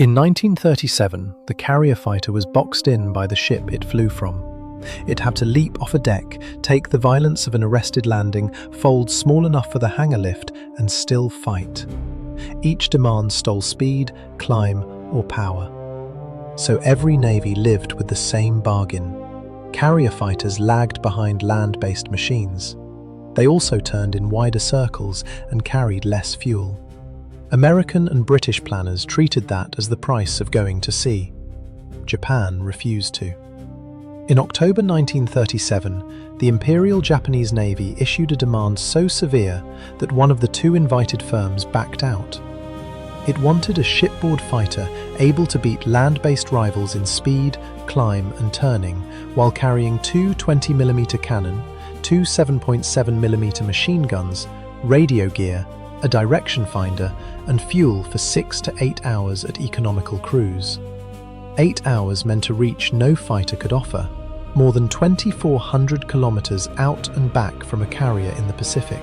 In 1937, the carrier fighter was boxed in by the ship it flew from. It had to leap off a deck, take the violence of an arrested landing, fold small enough for the hangar lift, and still fight. Each demand stole speed, climb, or power. So every navy lived with the same bargain. Carrier fighters lagged behind land-based machines. They also turned in wider circles and carried less fuel. American and British planners treated that as the price of going to sea. Japan refused to. In October 1937, the Imperial Japanese Navy issued a demand so severe that one of the two invited firms backed out. It wanted a shipboard fighter able to beat land-based rivals in speed, climb and turning, while carrying two 20mm cannon, two 7.7mm machine guns, radio gear, a direction finder, and fuel for 6 to 8 hours at economical cruise. 8 hours meant a reach no fighter could offer, more than 2,400 kilometers out and back from a carrier in the Pacific.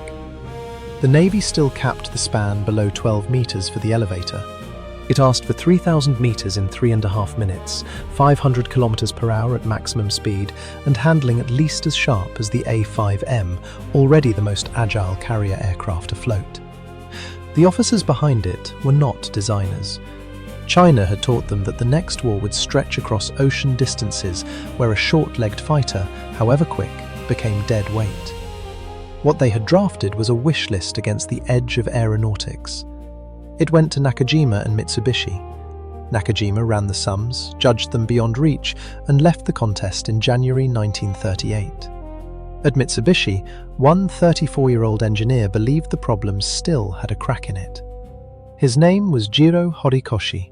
The Navy still capped the span below 12 meters for the elevator. It asked for 3,000 meters in 3.5 minutes, 500 kilometers per hour at maximum speed, and handling at least as sharp as the A5M, already the most agile carrier aircraft afloat. The officers behind it were not designers. China had taught them that the next war would stretch across ocean distances where a short-legged fighter, however quick, became dead weight. What they had drafted was a wish list against the edge of aeronautics. It went to Nakajima and Mitsubishi. Nakajima ran the sums, judged them beyond reach, and left the contest in January 1938. At Mitsubishi, one 34-year-old engineer believed the problem still had a crack in it. His name was Jiro Horikoshi,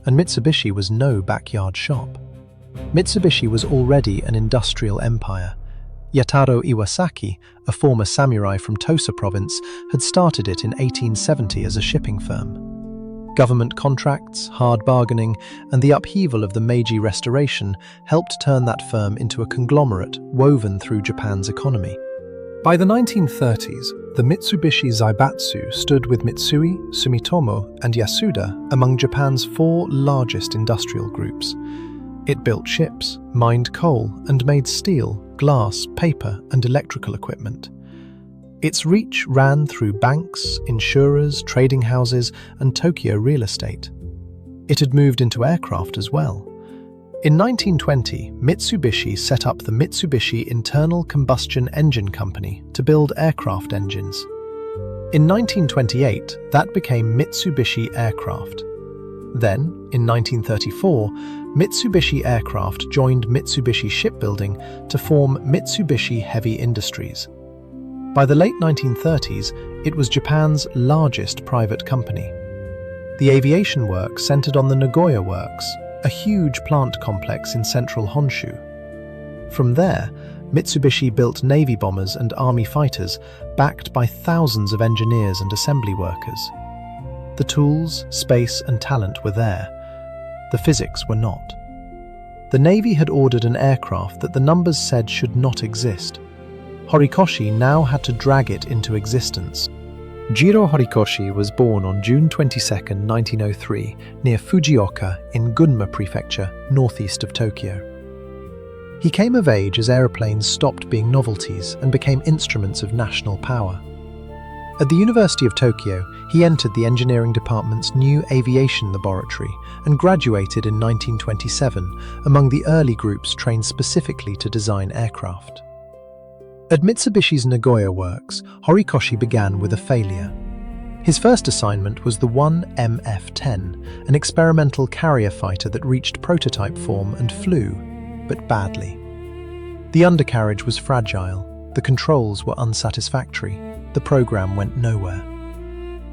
and Mitsubishi was no backyard shop. Mitsubishi was already an industrial empire. Yataro Iwasaki, a former samurai from Tosa province, had started it in 1870 as a shipping firm. Government contracts, hard bargaining, and the upheaval of the Meiji Restoration helped turn that firm into a conglomerate woven through Japan's economy. By the 1930s, the Mitsubishi Zaibatsu stood with Mitsui, Sumitomo, and Yasuda among Japan's 4 largest industrial groups. It built ships, mined coal, and made steel, glass, paper, and electrical equipment. Its reach ran through banks, insurers, trading houses, and Tokyo real estate. It had moved into aircraft as well. In 1920, Mitsubishi set up the Mitsubishi Internal Combustion Engine Company to build aircraft engines. In 1928, that became Mitsubishi Aircraft. Then, in 1934, Mitsubishi Aircraft joined Mitsubishi Shipbuilding to form Mitsubishi Heavy Industries. By the late 1930s, it was Japan's largest private company. The aviation work centered on the Nagoya Works, a huge plant complex in central Honshu. From there, Mitsubishi built Navy bombers and Army fighters, backed by thousands of engineers and assembly workers. The tools, space, and talent were there. The physics were not. The Navy had ordered an aircraft that the numbers said should not exist. Horikoshi now had to drag it into existence. Jiro Horikoshi was born on June 22, 1903, near Fujioka in Gunma Prefecture, northeast of Tokyo. He came of age as aeroplanes stopped being novelties and became instruments of national power. At the University of Tokyo, he entered the engineering department's new aviation laboratory and graduated in 1927, among the early groups trained specifically to design aircraft. At Mitsubishi's Nagoya works, Horikoshi began with a failure. His first assignment was the 1MF-10, an experimental carrier fighter that reached prototype form and flew, but badly. The undercarriage was fragile, the controls were unsatisfactory, the program went nowhere.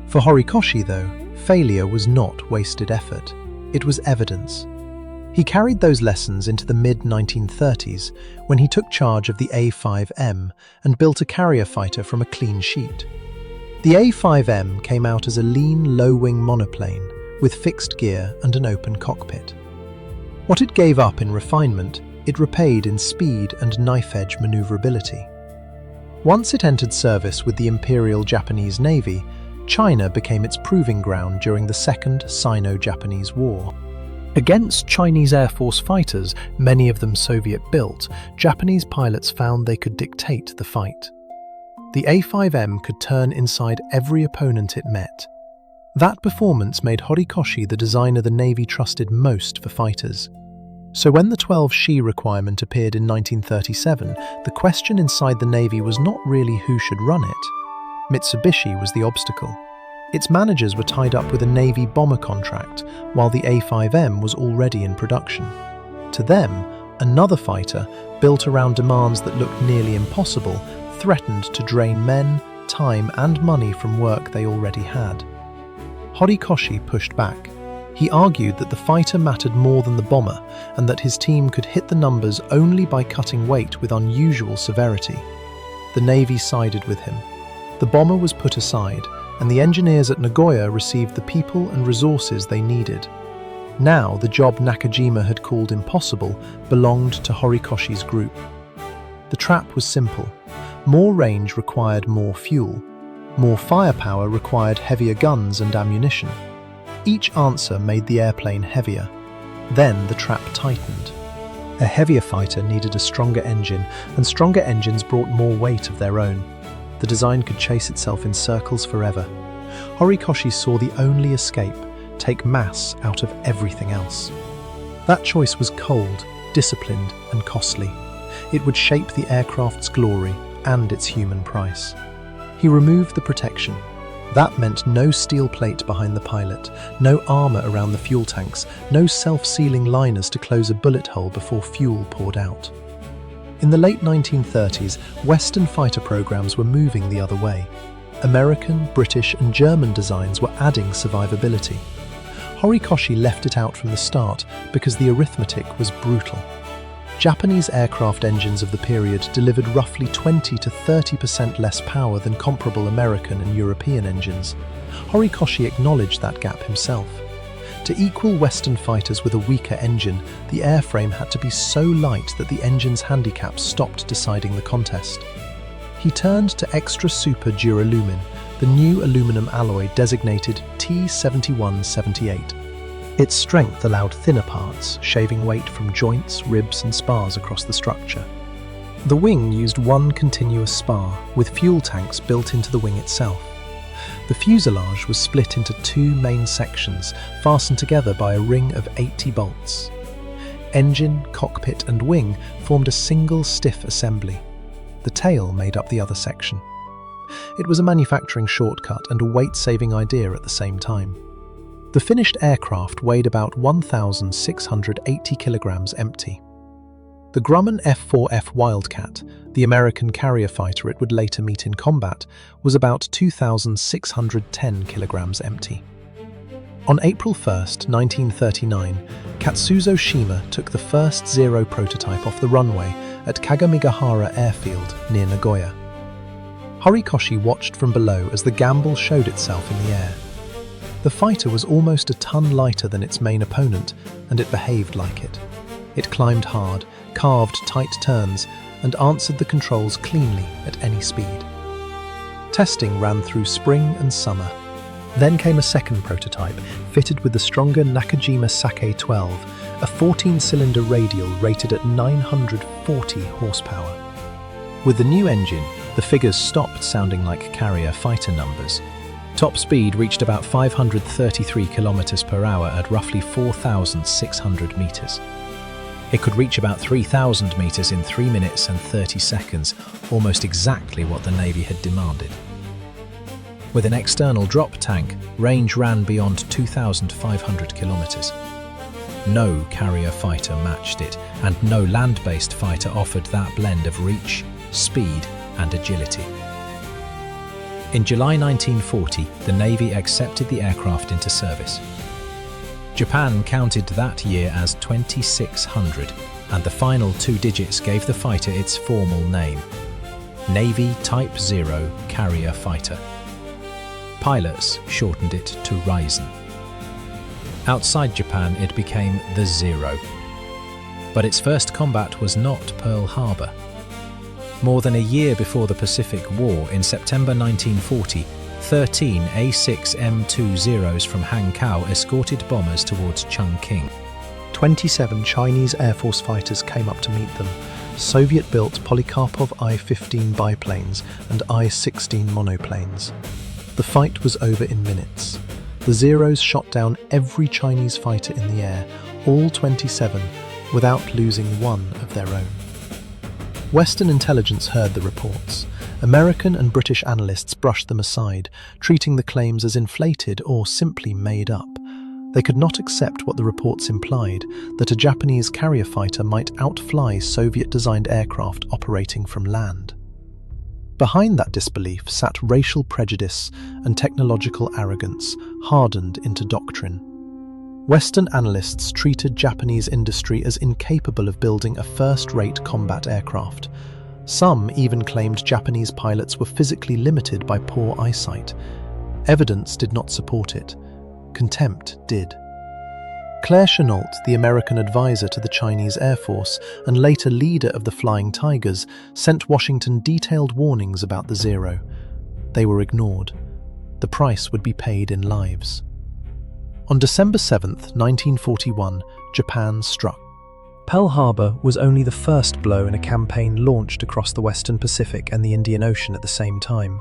For Horikoshi, though, failure was not wasted effort. It was evidence. He carried those lessons into the mid-1930s when he took charge of the A5M and built a carrier fighter from a clean sheet. The A5M came out as a lean, low-wing monoplane with fixed gear and an open cockpit. What it gave up in refinement, it repaid in speed and knife-edge maneuverability. Once it entered service with the Imperial Japanese Navy, China became its proving ground during the Second Sino-Japanese War. Against Chinese Air Force fighters, many of them Soviet-built, Japanese pilots found they could dictate the fight. The A-5M could turn inside every opponent it met. That performance made Horikoshi the designer the Navy trusted most for fighters. So when the 12 Shi requirement appeared in 1937, the question inside the Navy was not really who should run it. Mitsubishi was the obstacle. Its managers were tied up with a Navy bomber contract, while the A-5M was already in production. To them, another fighter, built around demands that looked nearly impossible, threatened to drain men, time and money from work they already had. Horikoshi pushed back. He argued that the fighter mattered more than the bomber, and that his team could hit the numbers only by cutting weight with unusual severity. The Navy sided with him. The bomber was put aside, and the engineers at Nagoya received the people and resources they needed. Now, the job Nakajima had called impossible belonged to Horikoshi's group. The trap was simple. More range required more fuel. More firepower required heavier guns and ammunition. Each answer made the airplane heavier. Then the trap tightened. A heavier fighter needed a stronger engine, and stronger engines brought more weight of their own. The design could chase itself in circles forever. Horikoshi saw the only escape: take mass out of everything else. That choice was cold, disciplined, and costly. It would shape the aircraft's glory and its human price. He removed the protection. That meant no steel plate behind the pilot, no armor around the fuel tanks, no self-sealing liners to close a bullet hole before fuel poured out. In the late 1930s, Western fighter programs were moving the other way. American, British, and German designs were adding survivability. Horikoshi left it out from the start because the arithmetic was brutal. Japanese aircraft engines of the period delivered roughly 20 to 30% less power than comparable American and European engines. Horikoshi acknowledged that gap himself. To equal Western fighters with a weaker engine, the airframe had to be so light that the engine's handicap stopped deciding the contest. He turned to extra super duralumin, the new aluminum alloy designated T7178. Its strength allowed thinner parts, shaving weight from joints, ribs and spars across the structure. The wing used one continuous spar, with fuel tanks built into the wing itself. The fuselage was split into two main sections, fastened together by a ring of 80 bolts. Engine, cockpit and wing formed a single stiff assembly. The tail made up the other section. It was a manufacturing shortcut and a weight-saving idea at the same time. The finished aircraft weighed about 1,680 kilograms empty. The Grumman F-4F Wildcat, the American carrier fighter it would later meet in combat, was about 2,610 kilograms empty. On April 1, 1939, Katsuzo Shima took the first Zero prototype off the runway at Kagamigahara Airfield near Nagoya. Horikoshi watched from below as the gamble showed itself in the air. The fighter was almost a ton lighter than its main opponent, and it behaved like it. It climbed hard, carved tight turns, and answered the controls cleanly at any speed. Testing ran through spring and summer. Then came a second prototype, fitted with the stronger Nakajima Sake 12, a 14-cylinder radial rated at 940 horsepower. With the new engine, the figures stopped sounding like carrier fighter numbers. Top speed reached about 533 kilometers per hour at roughly 4,600 meters. It could reach about 3,000 meters in 3 minutes and 30 seconds, almost exactly what the Navy had demanded. With an external drop tank, range ran beyond 2,500 kilometers. No carrier fighter matched it, and no land-based fighter offered that blend of reach, speed, and agility. In July 1940, the Navy accepted the aircraft into service. Japan counted that year as 2600, and the final 2 digits gave the fighter its formal name: Navy Type 0 Carrier Fighter. Pilots shortened it to Ryzen. Outside Japan, it became the Zero. But its first combat was not Pearl Harbor. More than a year before the Pacific War, in September 1940, 13 A6M20s from Hankow escorted bombers towards Chungking. 27 Chinese Air Force fighters came up to meet them, Soviet-built Polikarpov I-15 biplanes and I-16 monoplanes. The fight was over in minutes. The Zeros shot down every Chinese fighter in the air, all 27, without losing one of their own. Western intelligence heard the reports. American and British analysts brushed them aside, treating the claims as inflated or simply made up. They could not accept what the reports implied, that a Japanese carrier fighter might outfly Soviet-designed aircraft operating from land. Behind that disbelief sat racial prejudice and technological arrogance, hardened into doctrine. Western analysts treated Japanese industry as incapable of building a first-rate combat aircraft. Some even claimed Japanese pilots were physically limited by poor eyesight. Evidence did not support it. Contempt did. Claire Chennault, the American advisor to the Chinese Air Force and later leader of the Flying Tigers, sent Washington detailed warnings about the Zero. They were ignored. The price would be paid in lives. On December 7, 1941, Japan struck. Pearl Harbor was only the first blow in a campaign launched across the Western Pacific and the Indian Ocean at the same time.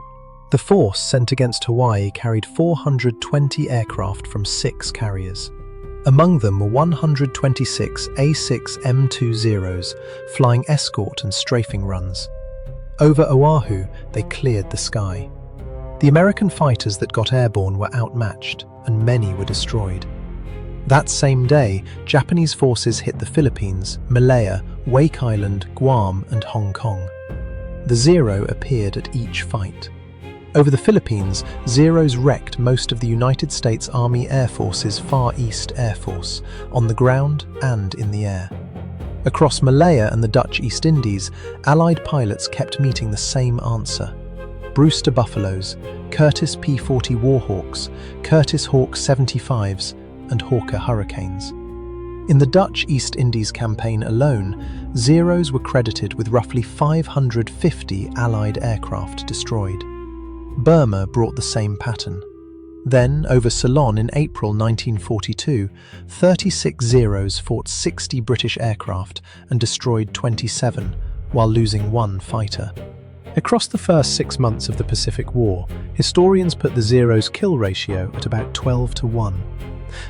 The force sent against Hawaii carried 420 aircraft from 6 carriers. Among them were 126 A6M20s, flying escort and strafing runs. Over Oahu, they cleared the sky. The American fighters that got airborne were outmatched, and many were destroyed. That same day, Japanese forces hit the Philippines, Malaya, Wake Island, Guam, and Hong Kong. The Zero appeared at each fight. Over the Philippines, Zeros wrecked most of the United States Army Air Force's Far East Air Force, on the ground and in the air. Across Malaya and the Dutch East Indies, Allied pilots kept meeting the same answer. Brewster Buffaloes, Curtiss P-40 Warhawks, Curtiss Hawk 75s, and Hawker Hurricanes. In the Dutch East Indies campaign alone, Zeros were credited with roughly 550 Allied aircraft destroyed. Burma brought the same pattern. Then, over Ceylon in April 1942, 36 Zeros fought 60 British aircraft and destroyed 27, while losing 1 fighter. Across the first 6 months of the Pacific War, historians put the Zero's kill ratio at about 12-1.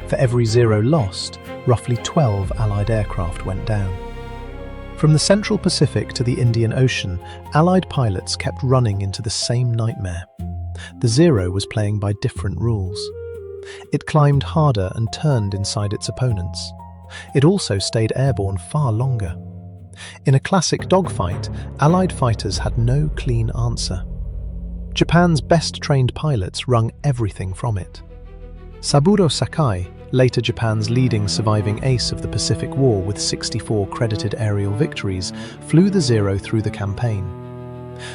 For every Zero lost, roughly 12 Allied aircraft went down. From the Central Pacific to the Indian Ocean, Allied pilots kept running into the same nightmare. The Zero was playing by different rules. It climbed harder and turned inside its opponents. It also stayed airborne far longer. In a classic dogfight, Allied fighters had no clean answer. Japan's best-trained pilots wrung everything from it. Saburo Sakai, later Japan's leading surviving ace of the Pacific War with 64 credited aerial victories, flew the Zero through the campaign.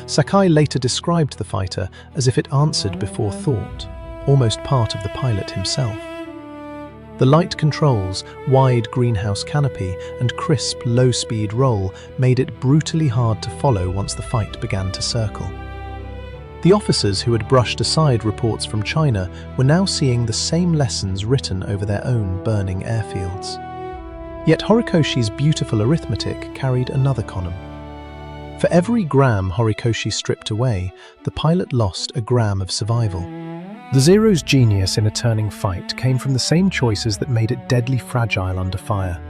Sakai later described the fighter as if it answered before thought, almost part of the pilot himself. The light controls, wide greenhouse canopy, and crisp low-speed roll made it brutally hard to follow once the fight began to circle. The officers who had brushed aside reports from China were now seeing the same lessons written over their own burning airfields. Yet Horikoshi's beautiful arithmetic carried another column. For every gram Horikoshi stripped away, the pilot lost a gram of survival. The Zero's genius in a turning fight came from the same choices that made it deadly fragile under fire.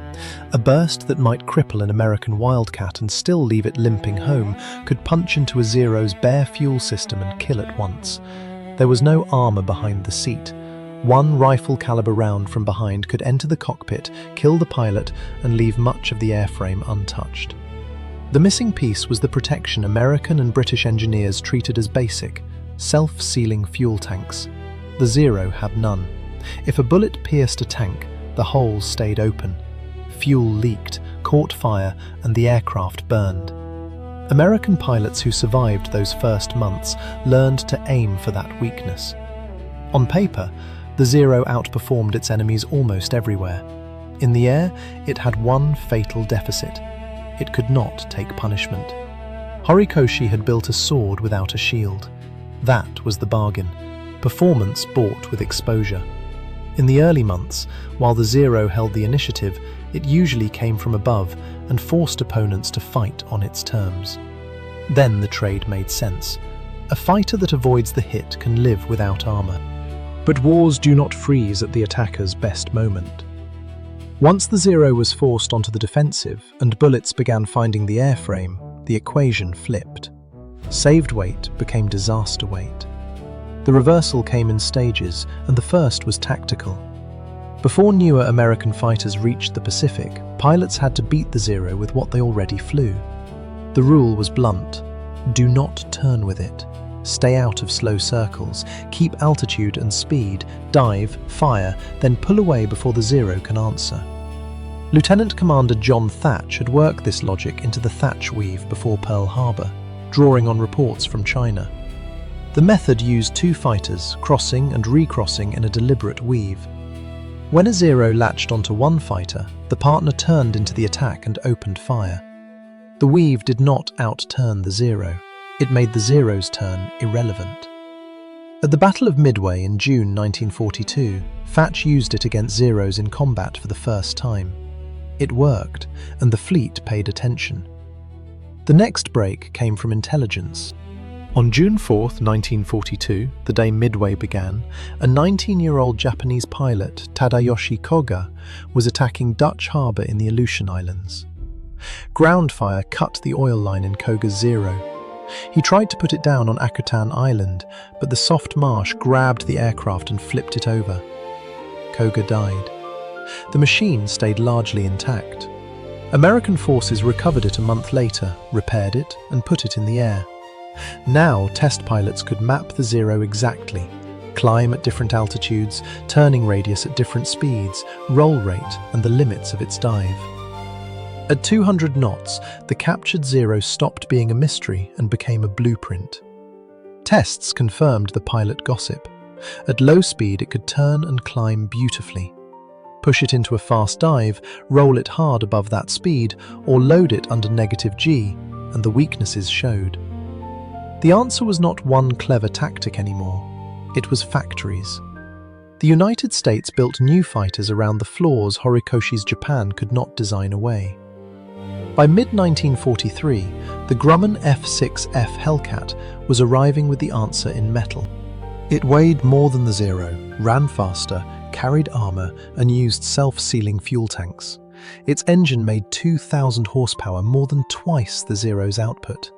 A burst that might cripple an American Wildcat and still leave it limping home could punch into a Zero's bare fuel system and kill at once. There was no armor behind the seat. One rifle-caliber round from behind could enter the cockpit, kill the pilot, and leave much of the airframe untouched. The missing piece was the protection American and British engineers treated as basic: self-sealing fuel tanks. The Zero had none. If a bullet pierced a tank, the hole stayed open. Fuel leaked, caught fire, and the aircraft burned. American pilots who survived those first months learned to aim for that weakness. On paper, the Zero outperformed its enemies almost everywhere. In the air, it had one fatal deficit: it could not take punishment. Horikoshi had built a sword without a shield. That was the bargain. performance bought with exposure. In the early months, while the Zero held the initiative, it usually came from above and forced opponents to fight on its terms. Then the trade made sense. A fighter that avoids the hit can live without armor. But wars do not freeze at the attacker's best moment. Once the Zero was forced onto the defensive and bullets began finding the airframe, the equation flipped. Saved weight became disaster weight. The reversal came in stages, and the first was tactical. Before newer American fighters reached the Pacific, pilots had to beat the Zero with what they already flew. The rule was blunt: do not turn with it. Stay out of slow circles, keep altitude and speed, dive, fire, then pull away before the Zero can answer. Lieutenant Commander John Thatch had worked this logic into the Thatch Weave before Pearl Harbor, drawing on reports from China. The method used two fighters crossing and recrossing in a deliberate weave. When a Zero latched onto one fighter, the partner turned into the attack and opened fire. The weave did not outturn the Zero. It made the Zero's turn irrelevant. At the Battle of Midway in June 1942, Thatch used it against Zeros in combat for the first time. It worked, and the fleet paid attention. The next break came from intelligence. On June 4, 1942, the day Midway began, a 19-year-old Japanese pilot, Tadayoshi Koga, was attacking Dutch Harbour in the Aleutian Islands. Ground fire cut the oil line in Koga's Zero. He tried to put it down on Akutan Island, but the soft marsh grabbed the aircraft and flipped it over. Koga died. The machine stayed largely intact. American forces recovered it a month later, repaired it, and put it in the air. Now, test pilots could map the Zero exactly, climb at different altitudes, turning radius at different speeds, roll rate, and the limits of its dive. At 200 knots, the captured Zero stopped being a mystery and became a blueprint. Tests confirmed the pilot gossip. At low speed, it could turn and climb beautifully. Push it into a fast dive, roll it hard above that speed, or load it under -G, and the weaknesses showed. The answer was not one clever tactic anymore. It was factories. The United States built new fighters around the flaws Horikoshi's Japan could not design away. By mid-1943, the Grumman F-6F Hellcat was arriving with the answer in metal. It weighed more than the Zero, ran faster, carried armor, and used self-sealing fuel tanks. Its engine made 2,000 horsepower, more than twice the Zero's output.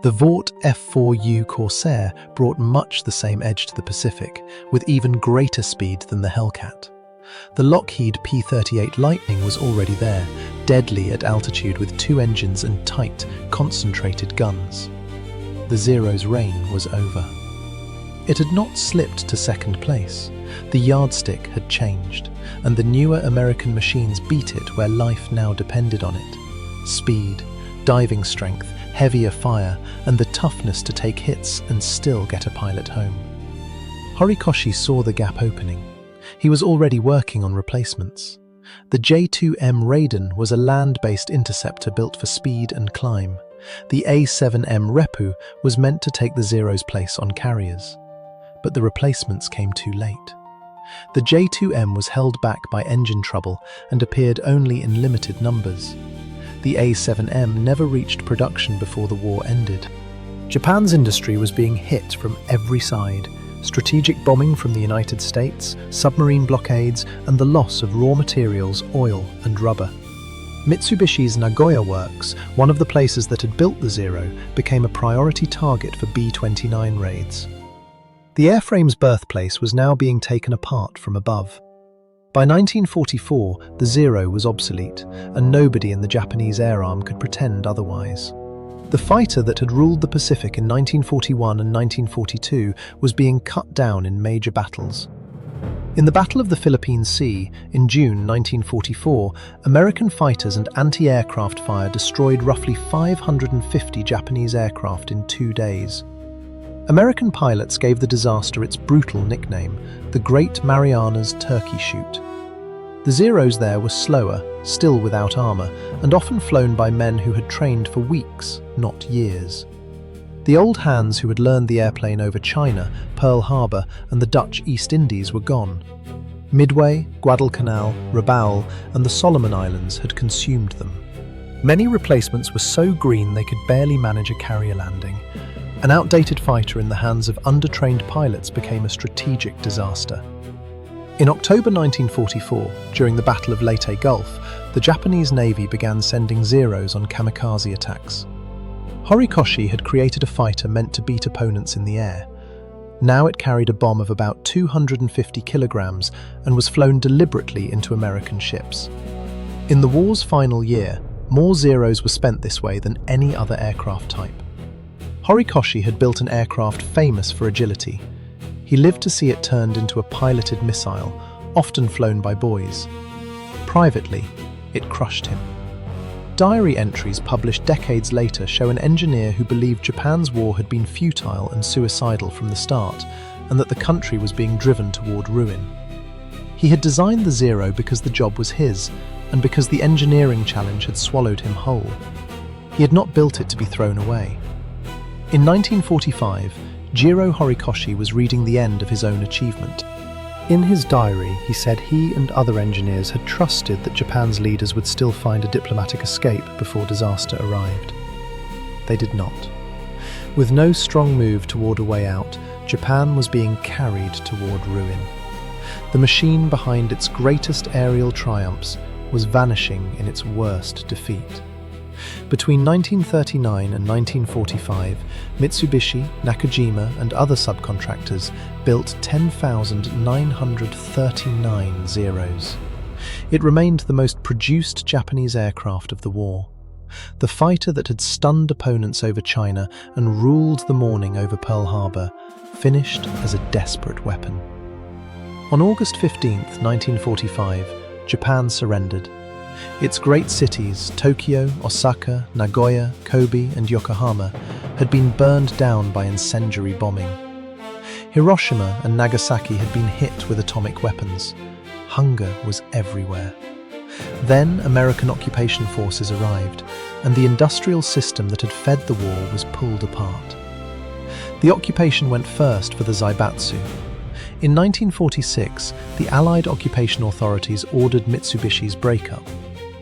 The Vought F-4U Corsair brought much the same edge to the Pacific, with even greater speed than the Hellcat. The Lockheed P-38 Lightning was already there, deadly at altitude with two engines and tight, concentrated guns. The Zero's reign was over. It had not slipped to second place. The yardstick had changed, and the newer American machines beat it where life now depended on it. Speed, diving strength, heavier fire, and the toughness to take hits and still get a pilot home. Horikoshi saw the gap opening. He was already working on replacements. The J-2M Raiden was a land-based interceptor built for speed and climb. The A-7M Repu was meant to take the Zero's place on carriers. But the replacements came too late. The J-2M was held back by engine trouble and appeared only in limited numbers. The A-7M never reached production before the war ended. Japan's industry was being hit from every side. Strategic bombing from the United States, submarine blockades, and the loss of raw materials, oil, and rubber. Mitsubishi's Nagoya works, one of the places that had built the Zero, became a priority target for B-29 raids. The airframe's birthplace was now being taken apart from above. By 1944, the Zero was obsolete, and nobody in the Japanese air arm could pretend otherwise. The fighter that had ruled the Pacific in 1941 and 1942 was being cut down in major battles. In the Battle of the Philippine Sea, in June 1944, American fighters and anti-aircraft fire destroyed roughly 550 Japanese aircraft in 2 days. American pilots gave the disaster its brutal nickname, the Great Marianas Turkey Shoot. The Zeros there were slower, still without armor, and often flown by men who had trained for weeks, not years. The old hands who had learned the airplane over China, Pearl Harbor, and the Dutch East Indies were gone. Midway, Guadalcanal, Rabaul, and the Solomon Islands had consumed them. Many replacements were so green they could barely manage a carrier landing. An outdated fighter in the hands of undertrained pilots became a strategic disaster. In October 1944, during the Battle of Leyte Gulf, the Japanese Navy began sending Zeros on kamikaze attacks. Horikoshi had created a fighter meant to beat opponents in the air. Now it carried a bomb of about 250 kilograms and was flown deliberately into American ships. In the war's final year, more Zeros were spent this way than any other aircraft type. Horikoshi had built an aircraft famous for agility. He lived to see it turned into a piloted missile, often flown by boys. Privately, it crushed him. Diary entries published decades later show an engineer who believed Japan's war had been futile and suicidal from the start, and that the country was being driven toward ruin. He had designed the Zero because the job was his, and because the engineering challenge had swallowed him whole. He had not built it to be thrown away. In 1945, Jiro Horikoshi was reading the end of his own achievement. In his diary, he said he and other engineers had trusted that Japan's leaders would still find a diplomatic escape before disaster arrived. They did not. With no strong move toward a way out, Japan was being carried toward ruin. The machine behind its greatest aerial triumphs was vanishing in its worst defeat. Between 1939 and 1945, Mitsubishi, Nakajima, and other subcontractors built 10,939 Zeros. It remained the most produced Japanese aircraft of the war. The fighter that had stunned opponents over China and ruled the morning over Pearl Harbor finished as a desperate weapon. On August 15, 1945, Japan surrendered. Its great cities, Tokyo, Osaka, Nagoya, Kobe, and Yokohama, had been burned down by incendiary bombing. Hiroshima and Nagasaki had been hit with atomic weapons. Hunger was everywhere. Then American occupation forces arrived, and the industrial system that had fed the war was pulled apart. The occupation went first for the Zaibatsu. In 1946, the Allied occupation authorities ordered Mitsubishi's breakup.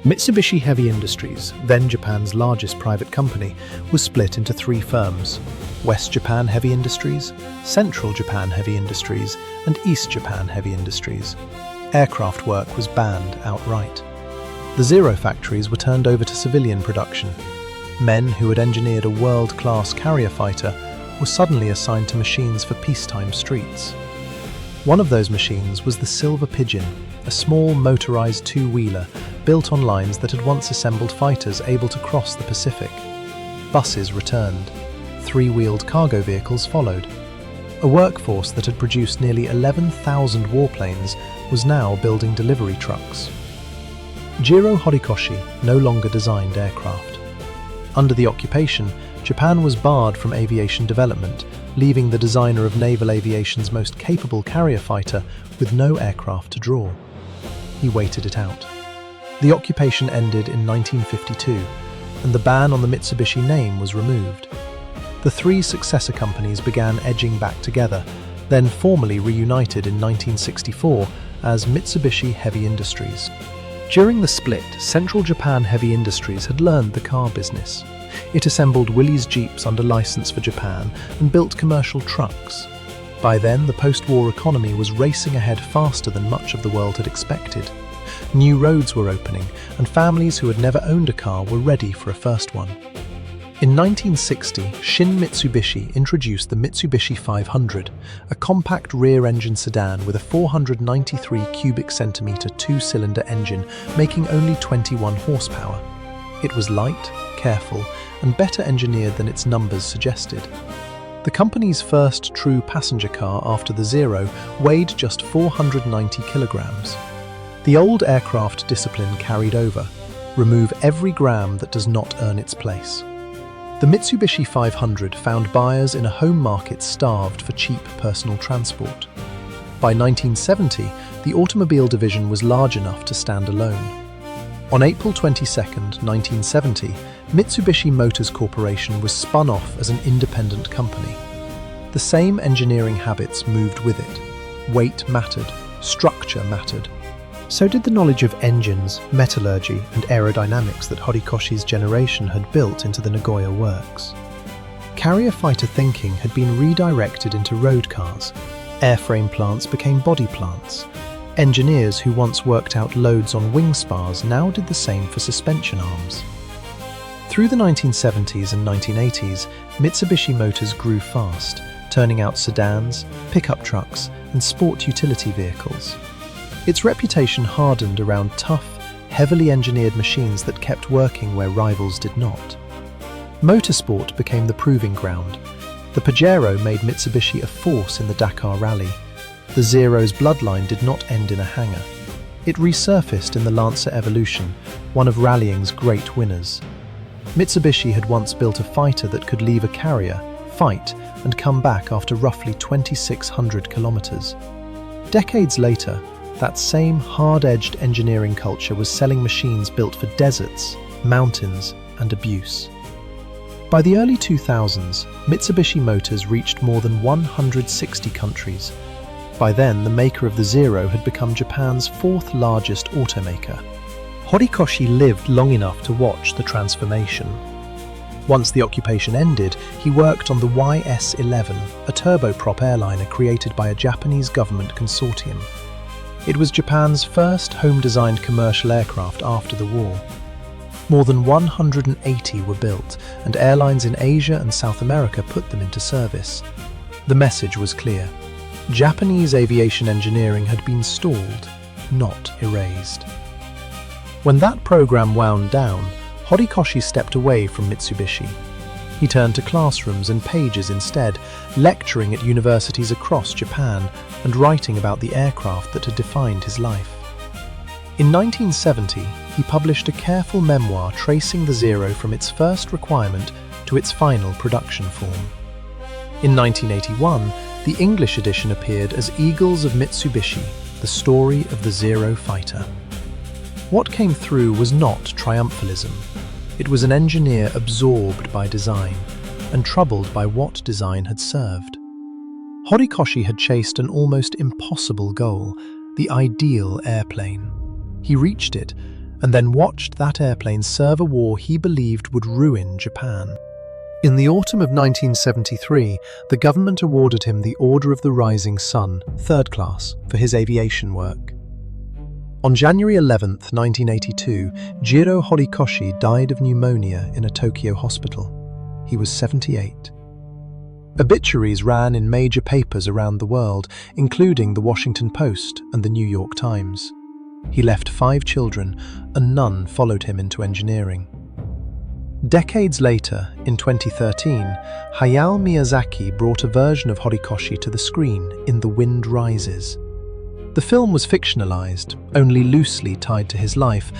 Mitsubishi Heavy Industries, then Japan's largest private company, was split into three firms: West Japan Heavy Industries, Central Japan Heavy Industries, and East Japan Heavy Industries. Aircraft work was banned outright. The Zero factories were turned over to civilian production. Men who had engineered a world-class carrier fighter were suddenly assigned to machines for peacetime streets. One of those machines was the Silver Pigeon, a small motorized two-wheeler built on lines that had once assembled fighters able to cross the Pacific. Buses returned. Three-wheeled cargo vehicles followed. A workforce that had produced nearly 11,000 warplanes was now building delivery trucks. Jiro Horikoshi no longer designed aircraft. Under the occupation, Japan was barred from aviation development, leaving the designer of naval aviation's most capable carrier fighter with no aircraft to draw. He waited it out. The occupation ended in 1952, and the ban on the Mitsubishi name was removed. The three successor companies began edging back together, then formally reunited in 1964 as Mitsubishi Heavy Industries. During the split, Central Japan Heavy Industries had learned the car business. It assembled Willys Jeeps under license for Japan and built commercial trucks. By then, the post-war economy was racing ahead faster than much of the world had expected. New roads were opening, and families who had never owned a car were ready for a first one. In 1960, Shin Mitsubishi introduced the Mitsubishi 500, a compact rear-engine sedan with a 493 cubic centimetre two-cylinder engine making only 21 horsepower. It was light, careful, and better engineered than its numbers suggested. The company's first true passenger car after the Zero weighed just 490 kilograms. The old aircraft discipline carried over: remove every gram that does not earn its place. The Mitsubishi 500 found buyers in a home market starved for cheap personal transport. By 1970, the automobile division was large enough to stand alone. On April 22, 1970, Mitsubishi Motors Corporation was spun off as an independent company. The same engineering habits moved with it. Weight mattered, structure mattered. So did the knowledge of engines, metallurgy, and aerodynamics that Horikoshi's generation had built into the Nagoya works. Carrier fighter thinking had been redirected into road cars. Airframe plants became body plants. Engineers who once worked out loads on wing spars now did the same for suspension arms. Through the 1970s and 1980s, Mitsubishi Motors grew fast, turning out sedans, pickup trucks, and sport utility vehicles. Its reputation hardened around tough, heavily engineered machines that kept working where rivals did not. Motorsport became the proving ground. The Pajero made Mitsubishi a force in the Dakar Rally. The Zero's bloodline did not end in a hangar. It resurfaced in the Lancer Evolution, one of rallying's great winners. Mitsubishi had once built a fighter that could leave a carrier, fight, and come back after roughly 2,600 kilometers. Decades later, that same hard-edged engineering culture was selling machines built for deserts, mountains, and abuse. By the early 2000s, Mitsubishi Motors reached more than 160 countries. By then, the maker of the Zero had become Japan's fourth largest automaker. Horikoshi lived long enough to watch the transformation. Once the occupation ended, he worked on the YS-11, a turboprop airliner created by a Japanese government consortium. It was Japan's first home-designed commercial aircraft after the war. More than 180 were built, and airlines in Asia and South America put them into service. The message was clear. Japanese aviation engineering had been stalled, not erased. When that program wound down, Horikoshi stepped away from Mitsubishi. He turned to classrooms and pages instead, lecturing at universities across Japan and writing about the aircraft that had defined his life. In 1970, he published a careful memoir tracing the Zero from its first requirement to its final production form. In 1981, the English edition appeared as Eagles of Mitsubishi, the story of the Zero fighter. What came through was not triumphalism. It was an engineer absorbed by design and troubled by what design had served. Horikoshi had chased an almost impossible goal, the ideal airplane. He reached it and then watched that airplane serve a war he believed would ruin Japan. In the autumn of 1973, the government awarded him the Order of the Rising Sun, 3rd class, for his aviation work. On January 11, 1982, Jiro Horikoshi died of pneumonia in a Tokyo hospital. He was 78. Obituaries ran in major papers around the world, including the Washington Post and the New York Times. He left 5 children, and none followed him into engineering. Decades later, in 2013, Hayao Miyazaki brought a version of Horikoshi to the screen in The Wind Rises. The film was fictionalized, only loosely tied to his life,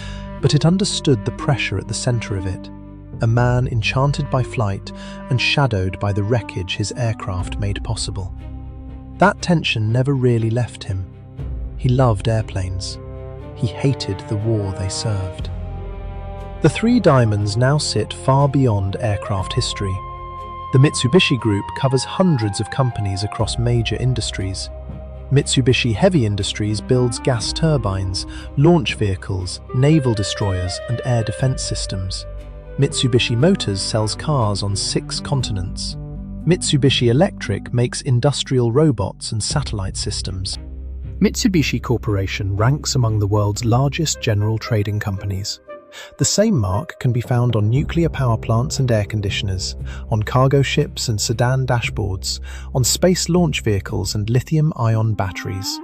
but it understood the pressure at the center of it. A man enchanted by flight and shadowed by the wreckage his aircraft made possible. That tension never really left him. He loved airplanes. He hated the war they served. The Three Diamonds now sit far beyond aircraft history. The Mitsubishi Group covers hundreds of companies across major industries. Mitsubishi Heavy Industries builds gas turbines, launch vehicles, naval destroyers, and air defense systems. Mitsubishi Motors sells cars on 6 continents. Mitsubishi Electric makes industrial robots and satellite systems. Mitsubishi Corporation ranks among the world's largest general trading companies. The same mark can be found on nuclear power plants and air conditioners, on cargo ships and sedan dashboards, on space launch vehicles and lithium-ion batteries.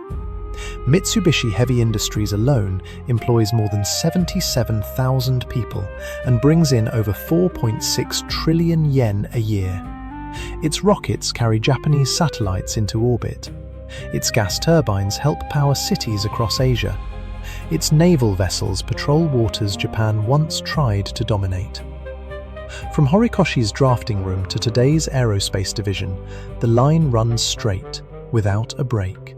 Mitsubishi Heavy Industries alone employs more than 77,000 people and brings in over 4.6 trillion yen a year. Its rockets carry Japanese satellites into orbit. Its gas turbines help power cities across Asia. Its naval vessels patrol waters Japan once tried to dominate. From Horikoshi's drafting room to today's aerospace division, the line runs straight, without a break.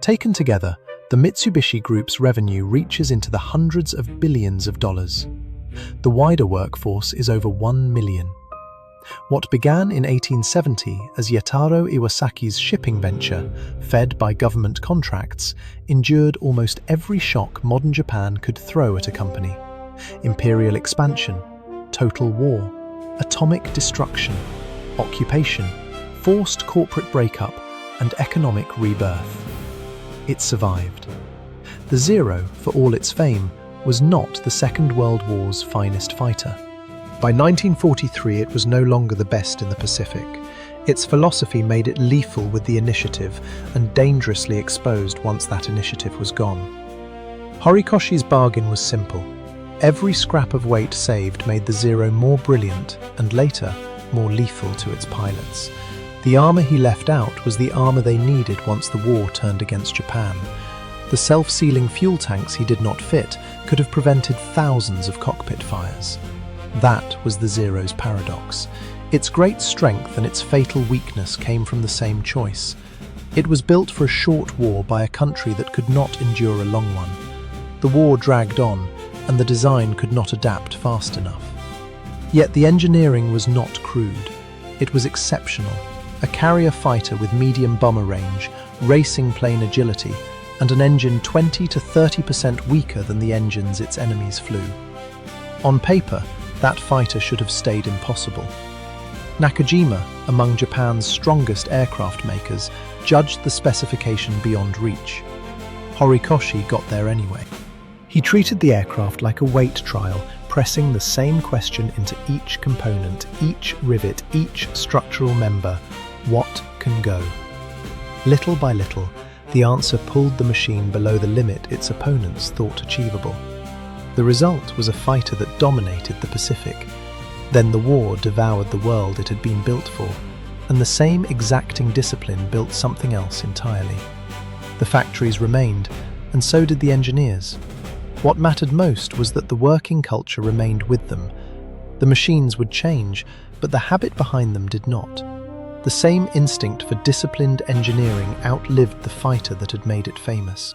Taken together, The Mitsubishi Group's revenue reaches into the hundreds of billions of dollars. The wider workforce is over 1 million. What began in 1870 as Yataro Iwasaki's shipping venture, fed by government contracts, endured almost every shock modern Japan could throw at a company. Imperial expansion, total war, atomic destruction, occupation, forced corporate breakup, and economic rebirth. It survived. The Zero, for all its fame, was not the Second World War's finest fighter. By 1943, it was no longer the best in the Pacific. Its philosophy made it lethal with the initiative and dangerously exposed once that initiative was gone. Horikoshi's bargain was simple. Every scrap of weight saved made the Zero more brilliant and later more lethal to its pilots. The armour he left out was the armour they needed once the war turned against Japan. The self-sealing fuel tanks he did not fit could have prevented thousands of cockpit fires. That was the Zero's paradox. Its great strength and its fatal weakness came from the same choice. It was built for a short war by a country that could not endure a long one. The war dragged on, and the design could not adapt fast enough. Yet the engineering was not crude. It was exceptional. A carrier fighter with medium bomber range, racing plane agility, and an engine 20 to 30% weaker than the engines its enemies flew. On paper, that fighter should have stayed impossible. Nakajima, among Japan's strongest aircraft makers, judged the specification beyond reach. Horikoshi got there anyway. He treated the aircraft like a weight trial, pressing the same question into each component, each rivet, each structural member: what can go? Little by little, the answer pulled the machine below the limit its opponents thought achievable. The result was a fighter that dominated the Pacific. Then the war devoured the world it had been built for, and the same exacting discipline built something else entirely. The factories remained, and so did the engineers. What mattered most was that the working culture remained with them. The machines would change, but the habit behind them did not. The same instinct for disciplined engineering outlived the fighter that had made it famous.